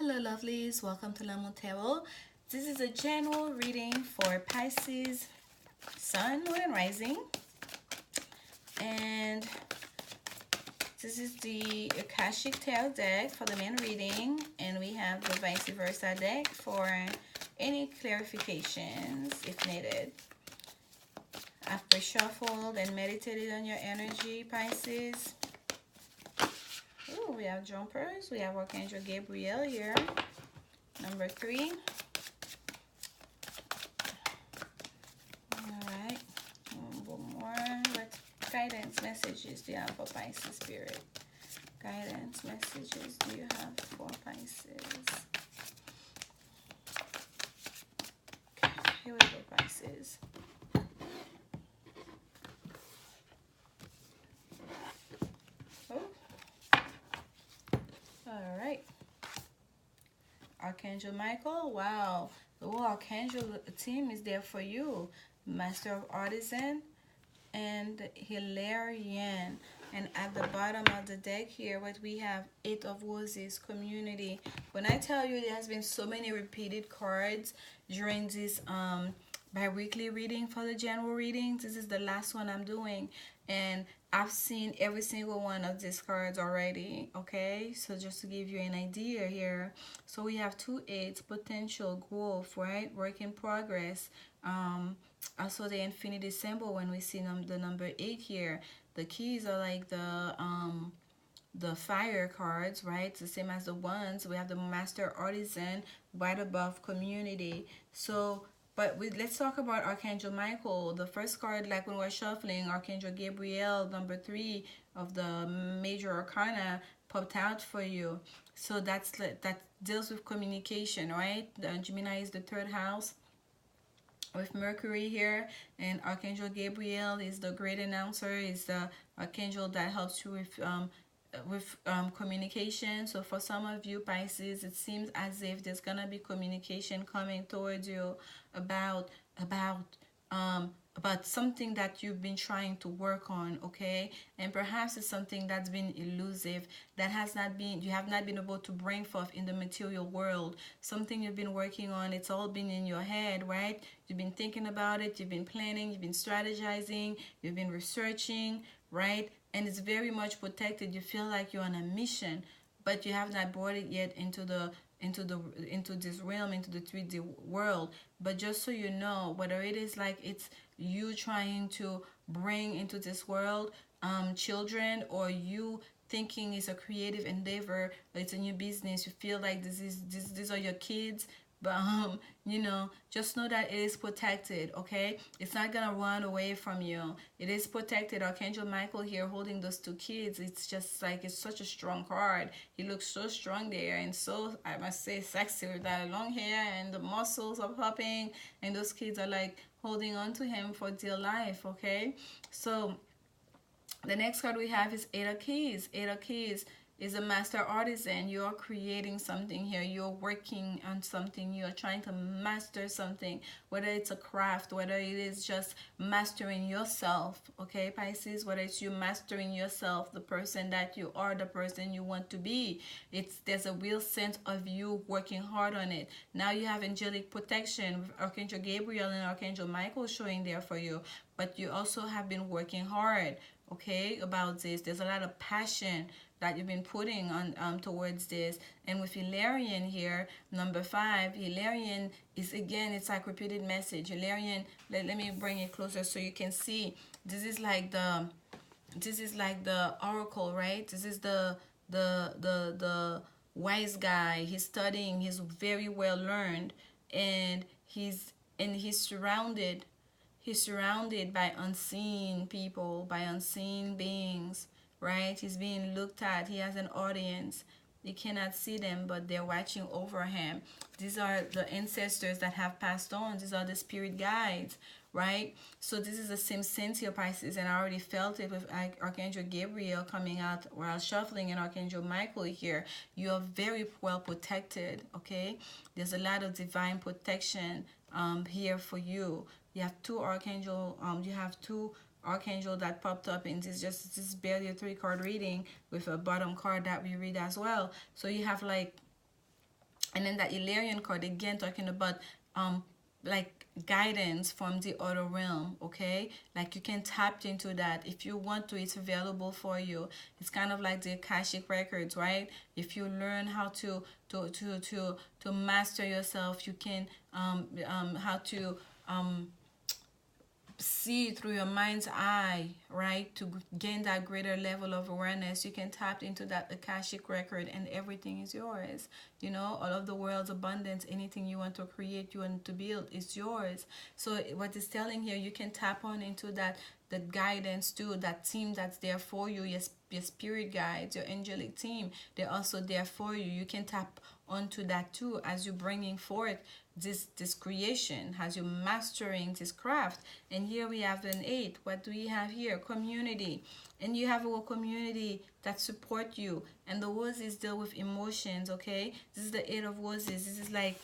Hello, lovelies. Welcome to Lanmou Tarot. This is a general reading for Pisces, Sun, Moon, and Rising. And this is the Akashic Tarot deck for the main reading. And we have the vice versa deck for any clarifications if needed. After shuffled and meditated on your energy, Pisces. Ooh, we have jumpers. We have Archangel Gabriel here. Number 3. Alright. One more. What guidance messages do you have for Pisces Spirit? Guidance messages do you have for Pisces? Okay, here we go, Pisces. Alright. Archangel Michael, wow. The whole Archangel team is there for you. Master of Artisan and Hilarion. And at the bottom of the deck here, what we have, 8 of Roses, Community. When I tell you there has been so many repeated cards during this bi-weekly reading for the general readings, this is the last one I'm doing. And I've seen every single one of these cards already, okay? So just to give you an idea here. So we have 2 8s, potential growth, right? Work in progress. Also the infinity symbol when we see the number 8 here. The keys are like the fire cards, right? It's the same as the ones. We have the master artisan right above community. So but let's talk about Archangel Michael. The first card, like when we're shuffling, Archangel Gabriel, number 3 of the major arcana, popped out for you. So that deals with communication, right? Gemini is the 3rd house with Mercury here, and Archangel Gabriel is the great announcer, is the archangel that helps you with communication. So for some of you Pisces, it seems as if there's gonna be communication coming towards you about something that you've been trying to work on, okay? And perhaps it's something that's been elusive, that has not been, you have not been able to bring forth in the material world. Something you've been working on, it's all been in your head, right? You've been thinking about it, you've been planning, you've been strategizing, you've been researching, right? And it's very much protected. You feel like you're on a mission, but you have not brought it yet into this realm, into the 3D world. But just so you know, whether it is like it's you trying to bring into this world children, or you thinking it's a creative endeavor, it's a new business, you feel like these are your kids, but you know, just know that it is protected, okay? It's not gonna run away from you. It is protected. Archangel Michael here holding those 2 kids, it's just like, it's such a strong card. He looks so strong there, and so, I must say, sexy with that long hair, and the muscles are popping, and those kids are like holding on to him for dear life, okay? So the next card we have is 8 of Keys. 8 of Keys is a master artisan. You're creating something here. You're working on something. You're trying to master something, whether it's a craft, whether it is just mastering yourself, okay, Pisces? Whether it's you mastering yourself, the person that you are, the person you want to be. There's a real sense of you working hard on it. Now you have angelic protection with Archangel Gabriel and Archangel Michael showing there for you. But you also have been working hard, okay, about this. There's a lot of passion that you've been putting on towards this. And with Hilarion here, number 5, Hilarion is, again, it's like repeated message. Hilarion, let me bring it closer so you can see. This is like the oracle, right? This is the wise guy. He's studying, he's very well learned, and he's surrounded by unseen people, by unseen beings, right? He's being looked at. He has an audience. You cannot see them, but they're watching over him. These are the ancestors that have passed on. These are the spirit guides, right? So this is the same sense here, Pisces, and I already felt it with Archangel Gabriel coming out while shuffling, and Archangel Michael here. You are very well protected, okay? There's a lot of divine protection here for you. You have 2 archangel. You have 2 archangel that popped up in this. This is barely a 3-card reading with a bottom card that we read as well. So you have like And then that Illyrian card, again, talking about like guidance from the other realm, okay? Like you can tap into that if you want to. It's available for you. It's kind of like the Akashic records, right? If you learn how to master yourself, you can how to see through your mind's eye, right? To gain that greater level of awareness, you can tap into that Akashic record, and everything is yours. You know, all of the world's abundance, anything you want to create, you want to build, is yours. So what it's telling here, you can tap on into that, the guidance too, that team that's there for you, your spirit guides, your angelic team, they're also there for you. You can tap onto that too as you're bringing forth this creation, as you're mastering this craft. And here we have an 8. What do we have here? Community. And you have a community that support you. And the roses deal with emotions, okay? This is the 8 of roses. This is like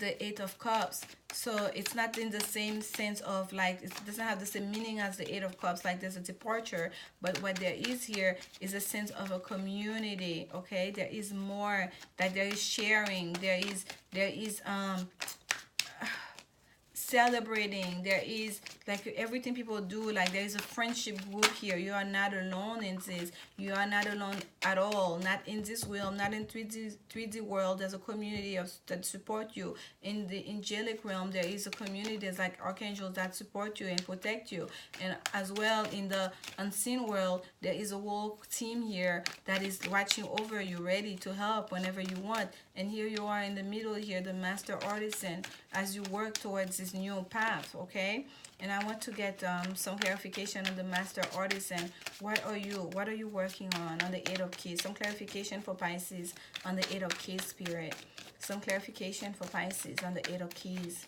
the 8 of cups. So it's not in the same sense of, like, it doesn't have the same meaning as the 8 of cups, like there's a departure. But what there is here is a sense of a community, okay? There is more, that there is sharing, there is celebrating, there is like everything people do, like there is a friendship group here. You are not alone in this. You are not alone at all, not in this realm, not in 3D world. There's a community of that support you. In the angelic realm, there is a community. There's like archangels that support you and protect you. And as well, in the unseen world, there is a whole team here that is watching over you, ready to help whenever you want. And here you are in the middle here, the master artisan, as you work towards this new path, okay? And I want to get some clarification on the master artisan. What are you working on the 8 of keys? Some clarification for Pisces on the 8 of keys, spirit. Some clarification for Pisces on the 8 of keys.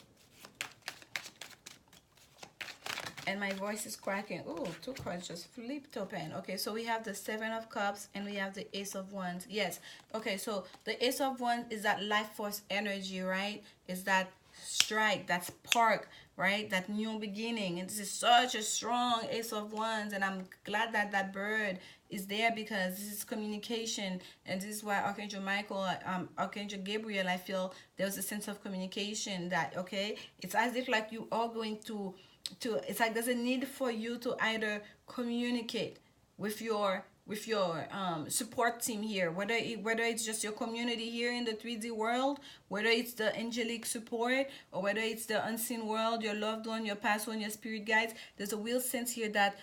And my voice is cracking. Oh, 2 cards just flipped open. Okay, so we have the 7 of cups and we have the Ace of wands. Yes. Okay, so the Ace of wands is that life force energy, right? Is that strike, that spark, right? That new beginning. And this is such a strong Ace of wands, and I'm glad that that bird is there, because this is communication. And this is why Archangel Michael, Archangel Gabriel, I feel there was a sense of communication that, okay, it's as if like you are going to it's like there's a need for you to either communicate with your support team here, whether it's just your community here in the 3D world, whether it's the angelic support, or whether it's the unseen world, your loved one, your past one, your spirit guides. There's a real sense here that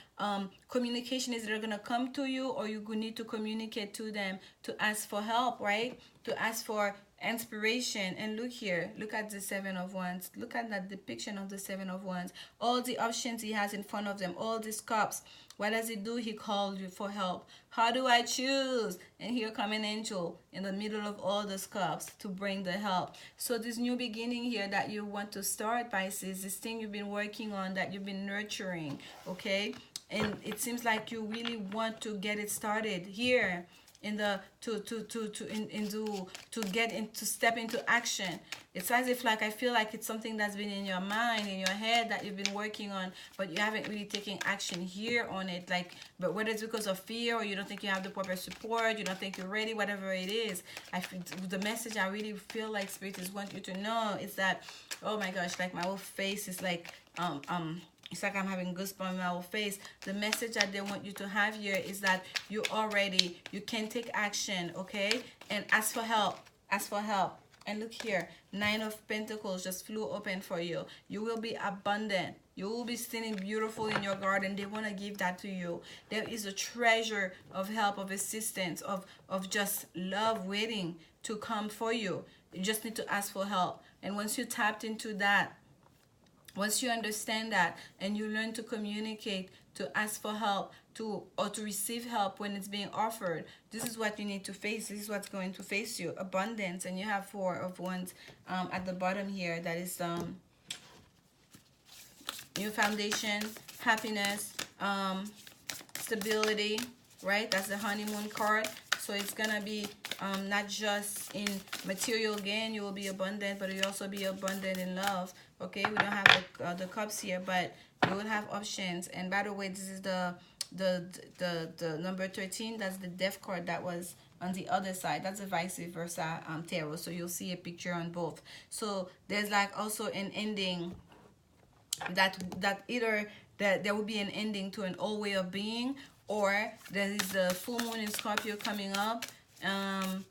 communication is either gonna come to you, or you need to communicate to them to ask for help, right? To ask for inspiration. And look here, look at the 7 of wands. Look at that depiction of the 7 of wands. All the options he has in front of them, all these cups. What does he do? He calls you for help. How do I choose? And here come an angel in the middle of all those cups to bring the help. So this new beginning here that you want to start, Pisces, this thing you've been working on, that you've been nurturing, okay? And it seems like you really want to get it started here in the to get into step into action. It's as if like I feel like it's something that's been in your mind, in your head, that you've been working on, but you haven't really taken action here on it. Like, but whether it's because of fear, or you don't think you have the proper support, you don't think you're ready, whatever it is, the message I really feel like Spirit is want you to know is that, oh my gosh, like my whole face is like it's like I'm having goosebumps in my whole face. The message that they want you to have here is that you are ready. You can take action, okay? And ask for help. Ask for help. And look here. 9 of Pentacles just flew open for you. You will be abundant. You will be standing beautiful in your garden. They want to give that to you. There is a treasure of help, of assistance, of just love waiting to come for you. You just need to ask for help. And once you tapped into that, once you understand that, and you learn to communicate, to ask for help, or to receive help when it's being offered, this is what you need to face. This is what's going to face you. Abundance. And you have 4 of wands at the bottom here. That is new foundation, happiness, stability, right? That's the honeymoon card. So it's gonna be not just in material gain, you will be abundant, but you'll also be abundant in love. Okay, we don't have the cups here, but you will have options. And by the way, this is the number 13. That's the death card that was on the other side. That's a vice versa tarot. So you'll see a picture on both. So there's like also an ending that either that there will be an ending to an old way of being, or there is a full moon in Scorpio coming up, and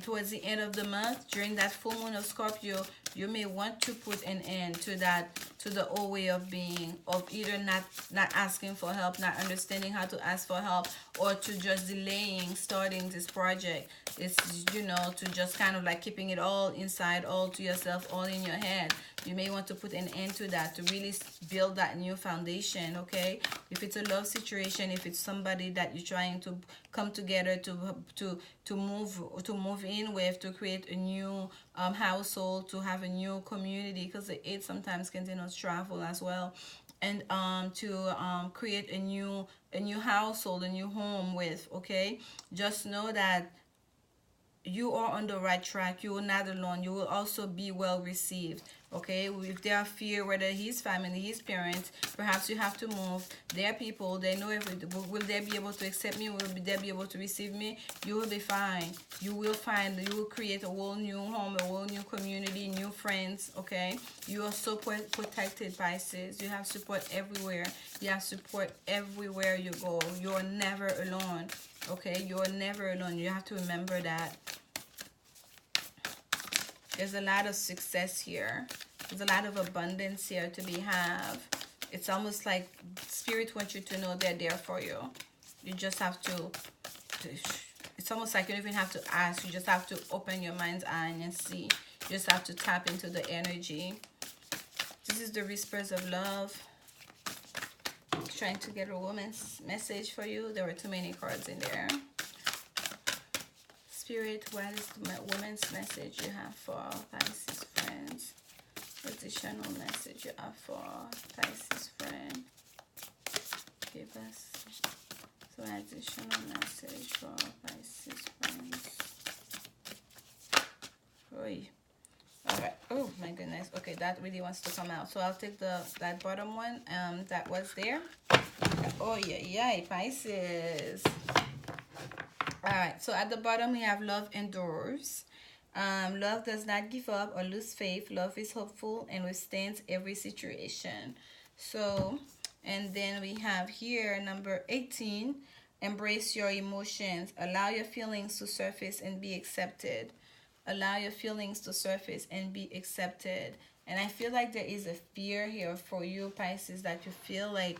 towards the end of the month. During that full moon of Scorpio, you may want to put an end to that, to the old way of being, of either not asking for help, not understanding how to ask for help, or to just delaying starting this project. It's, you know, to just kind of like keeping it all inside, all to yourself, all in your head. You may want to put an end to that, to really build that new foundation. Okay, if it's a love situation, if it's somebody that you're trying to come together to move in with, to create a new household, to have a new community, because the eight sometimes can denote travel as well, and to create a new household, a new home with. Okay, just know that you are on the right track. You are not alone. You will also be well received. Okay, if there are fear, whether his family, his parents, perhaps you have to move. Their people, they know everything. Will they be able to accept me? Will they be able to receive me? You will be fine. You will create a whole new home, a whole new community, new friends. Okay, you are so protected, Pisces. You have support everywhere. You have support everywhere you go. You are never alone. Okay, you are never alone. You have to remember that. There's a lot of success here. There's a lot of abundance here to be have. It's almost like Spirit wants you to know they're there for you. You just have to it's almost like you don't even have to ask. You just have to open your mind's eye and see. You just have to tap into the energy. This is the Whispers of Love. Trying to get a woman's message for you. There were too many cards in there. Spirit, what is the woman's message you have for Pisces friends? Additional message you have for Pisces friend. Give us some additional message for Pisces friends. Oy. Alright. Oh my goodness. Okay, that really wants to come out. So I'll take that bottom one that was there. Oh yeah, Pisces. Alright, so at the bottom we have love endures. Love does not give up or lose faith. Love is hopeful and withstands every situation. So, and then we have here number 18. Embrace your emotions. Allow your feelings to surface and be accepted. Allow your feelings to surface and be accepted. And I feel like there is a fear here for you, Pisces, that you feel like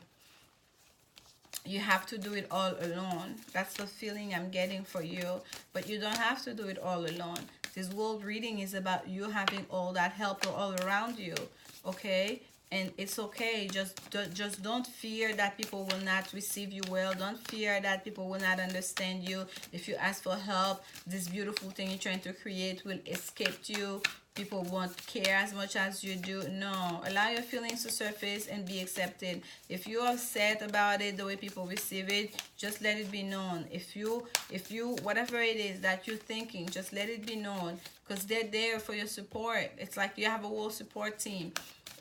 you have to do it all alone. That's the feeling I'm getting for you. But you don't have to do it all alone. This world reading is about you having all that help all around you. Okay? And it's okay. Just don't fear that people will not receive you well. Don't fear that people will not understand you. If you ask for help, this beautiful thing you're trying to create will escape you. People won't care as much as you do. No. Allow your feelings to surface and be accepted. If you're upset about it, the way people receive it, just let it be known. If you whatever it is that you're thinking, just let it be known. Because they're there for your support. It's like you have a whole support team.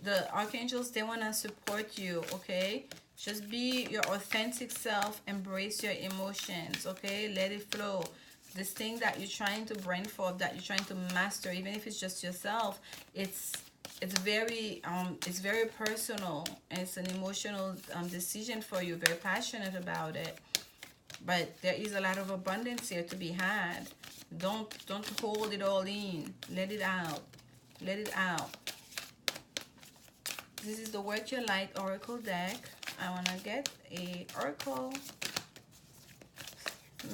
The archangels, they want to support you, okay? Just be your authentic self. Embrace your emotions, okay? Let it flow. This thing that you're trying to brain for, that you're trying to master, even if it's just yourself, it's very personal, and it's an emotional decision for you. Very passionate about it, but there is a lot of abundance here to be had. Don't hold it all in. Let it out. Let it out. This is the Work Your Light Oracle deck. I want to get a Oracle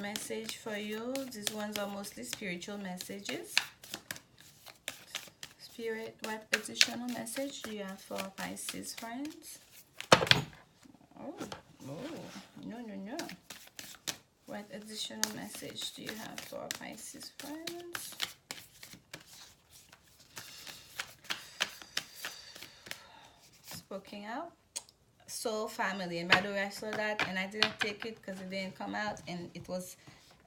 message for you. These ones are mostly spiritual messages. Spirit, what additional message do you have for Pisces friends? Oh, no. What additional message do you have for Pisces friends? Spoken out. Soul family. And by the way, I saw that and I didn't take it because it didn't come out, and it was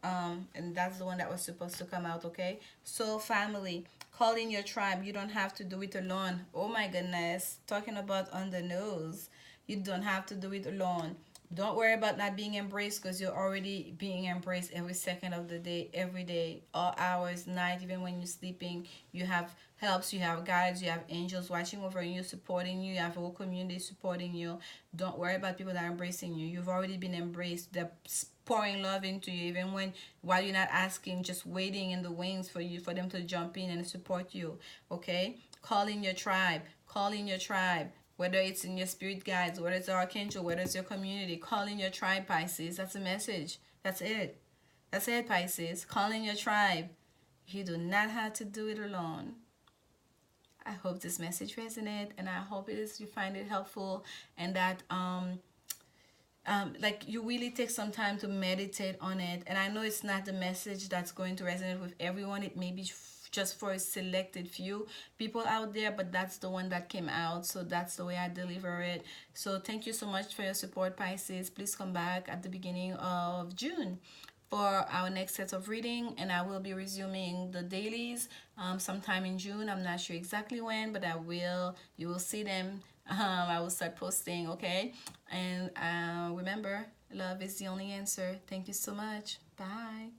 and that's the one that was supposed to come out. Okay, soul family. Call in your tribe. You don't have to do it alone. Oh my goodness, talking about on the nose. You don't have to do it alone. Don't worry about not being embraced, because you're already being embraced every second of the day, every day, all hours, night, even when you're sleeping. You have helps, you have guides, you have angels watching over you, supporting you, you have a whole community supporting you. Don't worry about people that are embracing you. You've already been embraced. They're pouring love into you, even when while you're not asking, just waiting in the wings for you, for them to jump in and support you. Okay? Call in your tribe. Call in your tribe. Whether it's in your spirit guides, whether it's archangel, whether it's your community, call in your tribe, Pisces. That's a message. That's it. That's it, Pisces. Call in your tribe. You do not have to do it alone. I hope this message resonates, and I hope it is, you find it helpful, and that like you really take some time to meditate on it. And I know it's not the message that's going to resonate with everyone. It may be just for a selected few people out there, but that's the one that came out, so that's the way I deliver it. So thank you so much for your support, Pisces. Please come back at the beginning of June for our next set of reading, and I will be resuming the dailies sometime in June. I'm not sure exactly when, but I will. You will see them. I will start posting, okay? And remember, love is the only answer. Thank you so much. Bye.